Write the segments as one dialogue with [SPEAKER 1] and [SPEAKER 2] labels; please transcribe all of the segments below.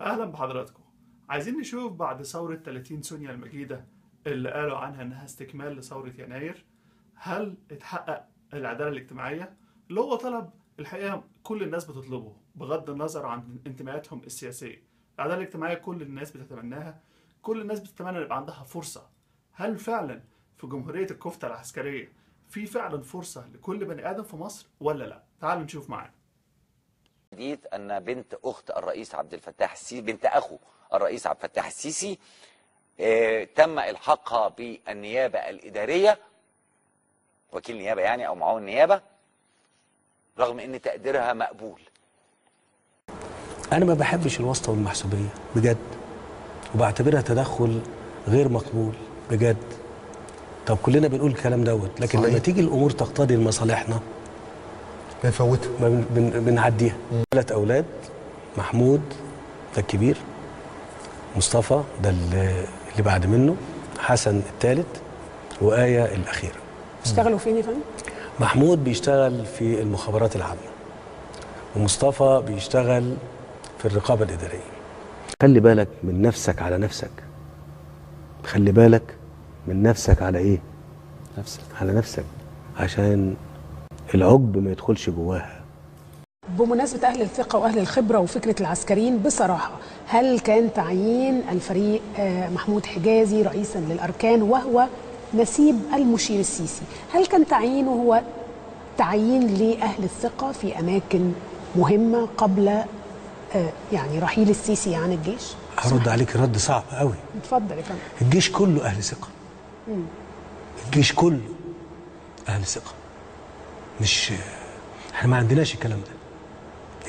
[SPEAKER 1] أهلا بحضراتكم. عايزين نشوف بعد ثورة 30 سونيا المجيدة اللي قالوا عنها إنها استكمال لثورة يناير، هل اتحقق العدالة الاجتماعية؟ اللي هو طلب الحقيقة كل الناس بتطلبه بغض النظر عن انتماءاتهم السياسية. العدالة الاجتماعية كل الناس بتتمناها، كل الناس بتتمنى يبقى عندها فرصة. هل فعلا في جمهورية الكفتة العسكرية في فعلا فرصة لكل بني آدم في مصر ولا لا؟ تعالوا نشوف معانا.
[SPEAKER 2] حديث أن بنت أخت الرئيس عبد الفتاح السيسي، بنت أخو الرئيس عبد الفتاح السيسي، تم إلحاقها بالنيابة الإدارية، وكيل نيابة يعني أو معاون نيابة، رغم أن تقديرها مقبول.
[SPEAKER 3] أنا ما بحبش الواسطة والمحسوبية بجد، وبعتبرها تدخل غير مقبول بجد. طب كلنا بنقول الكلام دوت، لكن صحيح. لما تيجي الأمور تقتضي لمصالحنا بنفوتها، بنعديها. 3 أولاد، محمود ده الكبير، مصطفى ده اللي بعد منه، حسن الثالث، وآية الأخيرة.
[SPEAKER 4] اشتغلوا فين يا فندم؟
[SPEAKER 3] محمود بيشتغل في المخابرات العامة، ومصطفى بيشتغل في الرقابة الإدارية. خلي بالك من نفسك على نفسك. خلي بالك من نفسك على إيه؟ نفسك. على نفسك، عشان العجب ما يدخلش جواها.
[SPEAKER 4] بمناسبة أهل الثقة وأهل الخبرة وفكرة العسكريين، بصراحة هل كان تعيين الفريق محمود حجازي رئيسا للأركان وهو نسيب المشير السيسي، هل كان تعيينه هو تعيين لأهل الثقة في أماكن مهمة قبل يعني رحيل السيسي عن الجيش؟
[SPEAKER 3] هرد عليك رد صعب قوي.
[SPEAKER 4] اتفضل يا فندم.
[SPEAKER 3] الجيش كله أهل ثقة. الجيش كله أهل ثقة. مش احنا ما عندناش الكلام ده.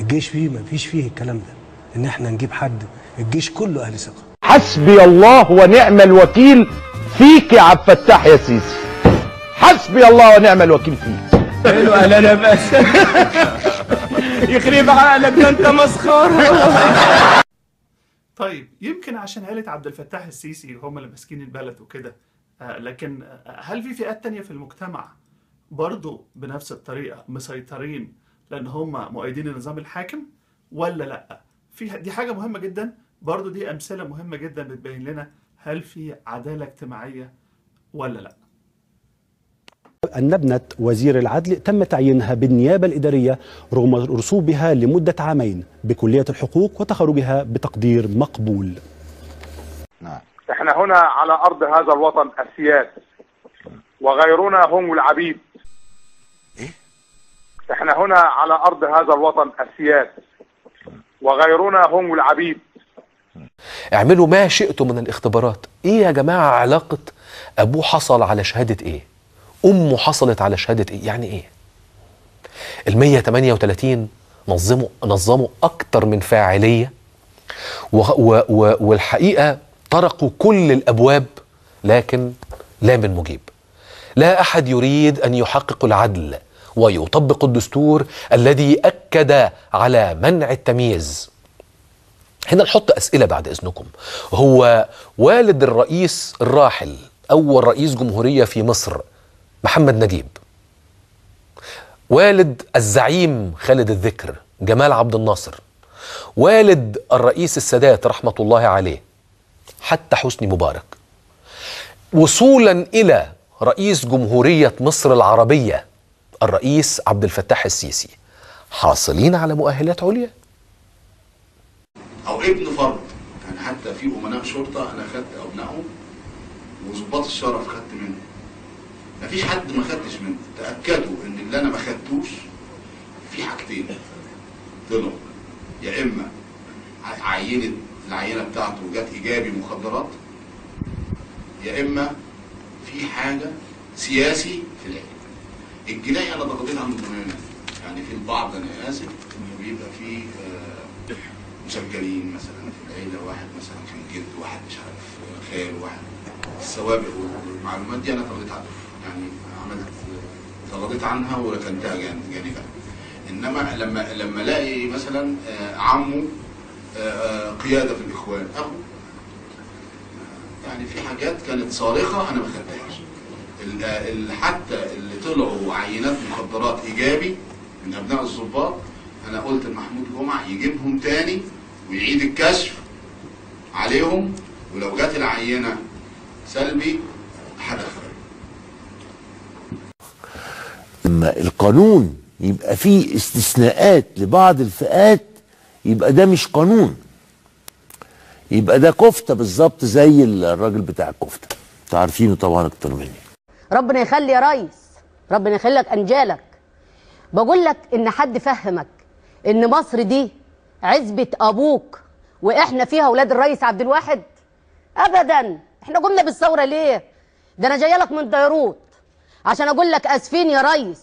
[SPEAKER 3] الجيش فيه ما فيش فيه الكلام ده ان احنا نجيب حد. الجيش كله اهل ثقه.
[SPEAKER 5] حسبي الله ونعم الوكيل فيك يا عبد الفتاح يا سيسي. حسبي الله ونعم الوكيل فيك.
[SPEAKER 6] حلو انا بس يخرب عقلك ده، انت مسخره.
[SPEAKER 1] طيب يمكن عشان عيلة عبد الفتاح السيسي هم اللي ماسكين البلد وكده، لكن هل في فئات تانية في المجتمع برضو بنفس الطريقة مسيطرين لأن هم مؤيدين النظام الحاكم ولا لأ؟ دي حاجة مهمة جدا، برضو دي أمثلة مهمة جدا بتبين لنا هل في عدالة اجتماعية ولا لأ؟
[SPEAKER 7] أن ابنة وزير العدل تم تعيينها بالنيابة الإدارية رغم رسوبها لمدة 2 عام بكلية الحقوق وتخرجها بتقدير مقبول.
[SPEAKER 8] نعم. احنا هنا على أرض هذا الوطن السياد وغيرنا هم العبيد. احنا هنا على أرض هذا الوطن السياد وغيرنا هم العبيد.
[SPEAKER 9] اعملوا ما شئتم من الاختبارات. ايه يا جماعة علاقة ابوه حصل على شهادة ايه؟ امه حصلت على شهادة ايه؟ يعني ايه؟ 138 نظموا اكتر من فاعلية والحقيقة طرقوا كل الابواب، لكن لا من مجيب. لا احد يريد ان يحقق العدل ويطبق الدستور الذي أكد على منع التمييز. هنا نحط أسئلة بعد إذنكم. هو والد الرئيس الراحل أول رئيس جمهورية في مصر محمد نجيب، والد الزعيم خالد الذكر جمال عبد الناصر، والد الرئيس السادات رحمة الله عليه حتى حسني مبارك، وصولا إلى رئيس جمهورية مصر العربية الرئيس عبد الفتاح السيسي، حاصلين على مؤهلات عليا.
[SPEAKER 10] او ابن فرد كان، حتى في امناء شرطه انا خدت ابنائهم، وظباط الشرف خدت منهم. مفيش حد ما خدتش منه. تاكدوا ان اللي انا ما خدتوش في حاجتين طلعوا، يا اما عينت العينه بتاعته جت ايجابي مخدرات، يا اما في حاجه سياسي في العيله. الجنائي انا ضغطيت عنه تماما، يعني في البعض انا اسف انه بيبقى في مسجلين مثلا في العيله، واحد مثلا كان جد، واحد مش عارف خال، واحد السوابق والمعلومات دي انا تغطيت عنها، يعني تغطيت عنها وركنتها جانبا. انما لما الاقي مثلا عمه قياده في الاخوان، اخو، يعني في حاجات كانت صارخه انا ما خدتهاش. حتى اللي طلعوا عينات مخدرات ايجابي من ابناء الضباط، انا قلت لمحمود جمعه يجيبهم تاني ويعيد الكشف عليهم، ولو جت العينه سلبي هدخل.
[SPEAKER 11] لما القانون يبقى فيه استثناءات لبعض الفئات يبقى ده مش قانون، يبقى ده كفته بالظبط زي الراجل بتاع الكفته، انتوا عارفينه طبعا اكتر مني.
[SPEAKER 12] ربنا يخلي يا ريس، ربنا يخلي لك انجالك. بقول لك ان حد فهمك ان مصر دي عزبه ابوك واحنا فيها اولاد الريس عبد الواحد؟ ابدا. احنا قمنا بالثوره ليه؟ ده انا جايه لك من بيروت عشان اقول لك اسفين يا ريس،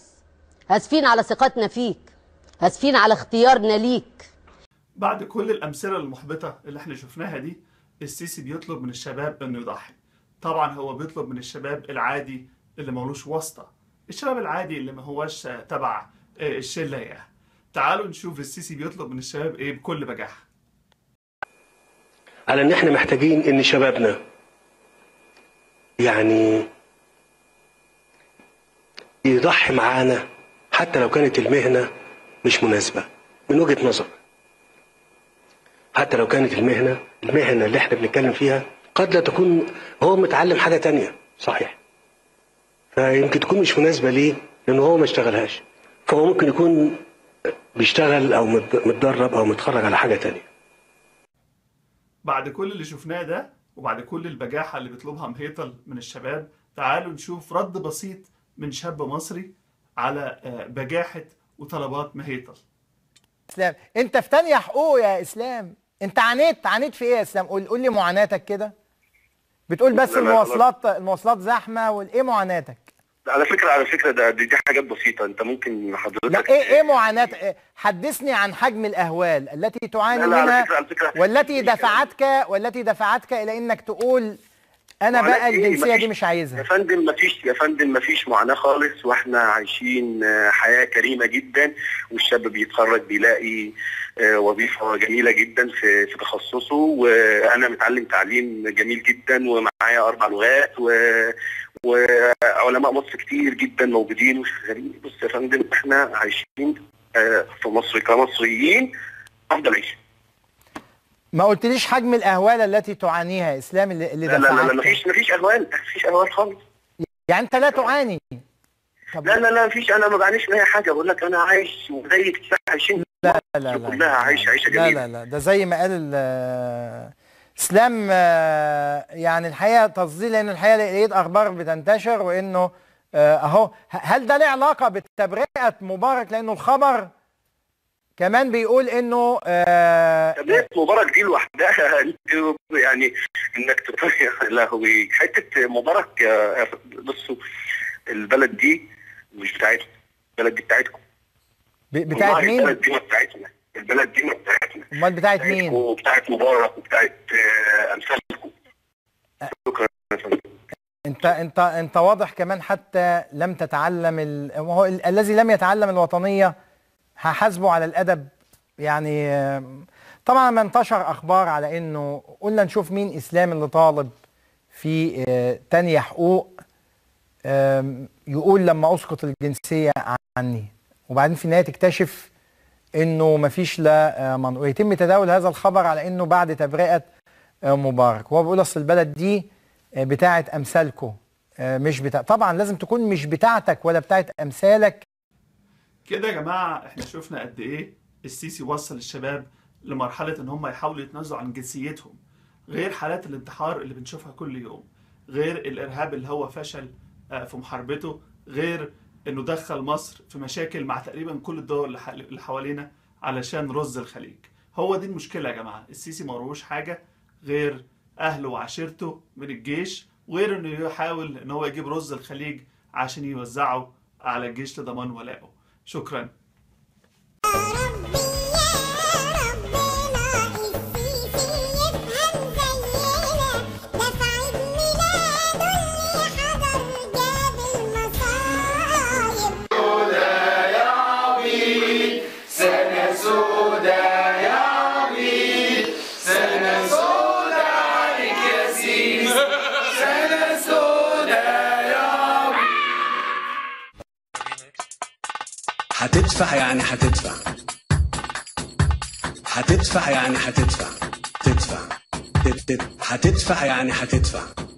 [SPEAKER 12] اسفين على ثقتنا فيك، اسفين على اختيارنا ليك.
[SPEAKER 1] بعد كل الامثله المحبطه اللي احنا شفناها دي، السيسي بيطلب من الشباب انه يضحي. طبعا هو بيطلب من الشباب العادي اللي مالوش واسطه، الشباب العادي اللي ما هوش تبع الشله يعني. تعالوا نشوف السيسي بيطلب من الشباب ايه بكل بجاحه.
[SPEAKER 3] على ان احنا محتاجين ان شبابنا يعني يضحي معانا حتى لو كانت المهنه مش مناسبه من وجهه نظر. حتى لو كانت المهنه اللي احنا بنتكلم فيها قد لا تكون هو متعلم حاجه تانية صحيح، فيمكن تكون مش مناسبه ليه لانه هو ما اشتغلهاش، فهو ممكن يكون بيشتغل او متدرب او متخرج على حاجه تانية.
[SPEAKER 1] بعد كل اللي شفناه ده وبعد كل البجاحه اللي بيطلبها مهيطل من الشباب، تعالوا نشوف رد بسيط من شاب مصري على بجاحه وطلبات مهيطل.
[SPEAKER 13] اسلام، انت في تانية حقوق يا اسلام، انت عانيت في ايه يا اسلام؟ قول لي معاناتك كده. بتقول بس المواصلات زحمه، وايه معاناتك؟
[SPEAKER 14] على فكره دي حاجات بسيطه، انت ممكن حضرتك.
[SPEAKER 13] لا ايه معاناتك؟ حدثني عن حجم الاهوال التي تعاني منها على فكرة والتي دفعتك الى انك تقول انا بقى الجنسيه دي مش عايزها.
[SPEAKER 14] يا فندم مفيش معاناه خالص، واحنا عايشين حياه كريمه جدا، والشاب بيتخرج بيلاقي وظيفه جميله جدا في تخصصه، وانا متعلم تعليم جميل جدا ومعايا 4 لغات وعلماء مصر كتير جدا موجودين وشغالين. بص يا فندم احنا عايشين في مصر كمصريين افضل عيشه.
[SPEAKER 13] ما قلتليش حجم الاهوال التي تعانيها يا اسلام اللي دفعتك.
[SPEAKER 14] لا مفيش اهوال خالص.
[SPEAKER 13] يعني انت لا تعاني؟
[SPEAKER 14] لا مفيش، انا ما بعانيش من اي حاجه، بقول لك انا عايش وزيك عايشين.
[SPEAKER 13] لا
[SPEAKER 14] كلها عيشه جميله.
[SPEAKER 13] لا ده زي ما قال اسلام، يعني الحقيقه تصديق، لان الحقيقه لقيت اخبار بتنتشر وانه اهو. هل ده له علاقه بتبرئه مبارك؟ لانه الخبر كمان بيقول انه
[SPEAKER 14] تبرئه مبارك دي لوحدها يعني انك تطير لهوي حته مبارك. بصوا البلد دي مش بتاعتنا، البلد دي بتاعتكم.
[SPEAKER 13] بتاعت مين؟
[SPEAKER 14] البلد دي ما بتاعتنا، البلد دي ما بتاعتنا.
[SPEAKER 13] امال بتاعت مين؟
[SPEAKER 14] وبتاعت مبارك وبتاعت امثالكم. شكرا يا فندم.
[SPEAKER 13] انت واضح كمان حتى لم تتعلم هو الذي لم يتعلم الوطنيه هحاسبه على الادب. يعني طبعا ما انتشر اخبار على انه قلنا نشوف مين اسلام اللي طالب في تانية حقوق يقول لما اسقط الجنسيه عني، وبعدين في النهايه تكتشف انه مفيش لا منطق، ويتم تداول هذا الخبر على انه بعد تبرئه مبارك. هو بيقول اصل البلد دي بتاعه امثالكم مش طبعا لازم تكون مش بتاعتك ولا بتاعه امثالك.
[SPEAKER 1] كده يا جماعه احنا شفنا قد ايه السيسي وصل الشباب لمرحله ان هم يحاولوا يتنازلوا عن جنسيتهم، غير حالات الانتحار اللي بنشوفها كل يوم، غير الارهاب اللي هو فشل في محاربته، غير انه دخل مصر في مشاكل مع تقريبا كل الدول اللي حوالينا علشان رز الخليج. هو دي المشكله يا جماعه، السيسي ما وروش حاجه غير اهله وعشيرته من الجيش، وغير انه يحاول ان هو يجيب رز الخليج عشان يوزعه على الجيش لضمان ولائه. شكرا.
[SPEAKER 15] هتدفع يعني هتدفع يعني هتدفع تدفع هتدفع يعني هتدفع.